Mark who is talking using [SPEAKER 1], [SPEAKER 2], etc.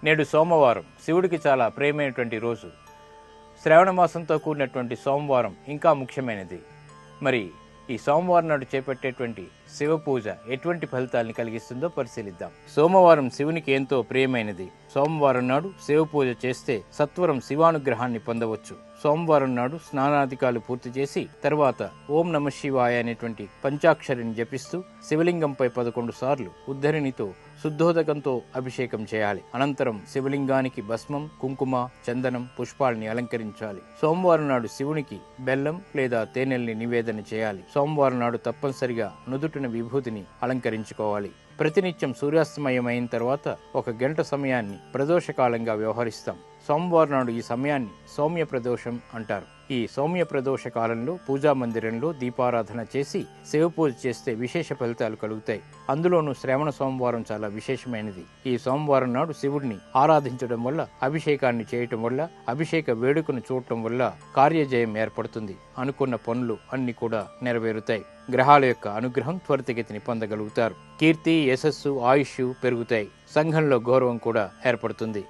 [SPEAKER 1] నేడు సోమవారం శివుడికి చాలా ప్రియమైనటువంటి రోజు. శ్రావణ మాసంతో కూడినటువంటి సోమవారం ఇంకా ముఖ్యమైనది. మరి ఈ సోమవారం నాడు చేపట్టేటువంటి శివ పూజ ఎటువంటి ఫలితాలను కలిగిస్తుందో పరిశీలిద్దాం. సోమవారం శివునికి ఎంతో ప్రియమైనది. సోమవారం నాడు శివ పూజ చేస్తే సత్వరం శివానుగ్రహాన్ని పొందవచ్చు. సోమవారం నాడు స్నానాధికాలు పూర్తి చేసి తర్వాత ఓం నమ శివాయ అనేటువంటి పంచాక్షరిని జపిస్తూ శివలింగంపై 11 సార్లు ఉద్ధరిణితో శుద్ధోదకంతో అభిషేకం చేయాలి. అనంతరం శివలింగానికి భస్మం, కుంకుమ, చందనం, పుష్పాల్ని అలంకరించాలి. సోమవారం నాడు శివునికి బెల్లం లేదా తేనెల్ని నివేదన చేయాలి. సోమవారం నాడు తప్పనిసరిగా నుదుటిన విభూతిని అలంకరించుకోవాలి. ప్రతినిత్యం సూర్యాస్తమయం అయిన తర్వాత 1 గంట సమయాన్ని ప్రదోషకాలంగా వ్యవహరిస్తాం. సోమవారం నాడు ఈ సమయాన్ని సౌమ్య ప్రదోషం అంటారు. ఈ సౌమ్య ప్రదోష కాలంలో పూజా మందిరంలో దీపారాధన చేసి శివ పూజ చేస్తే విశేష ఫలితాలు కలుగుతాయి. అందులోనూ శ్రావణ సోమవారం చాలా విశేషమైనది. ఈ సోమవారం నాడు శివుడిని ఆరాధించడం వల్ల, అభిషేకాన్ని చేయటం వల్ల, అభిషేక వేడుకను చూడటం వల్ల కార్యజయం ఏర్పడుతుంది. అనుకున్న పనులు అన్ని కూడా నెరవేరుతాయి. గ్రహాల యొక్క అనుగ్రహం త్వరితగతిని పొందగలుగుతారు. కీర్తి, యశస్సు, ఆయుష్ పెరుగుతాయి. సంఘంలో గౌరవం కూడా ఏర్పడుతుంది.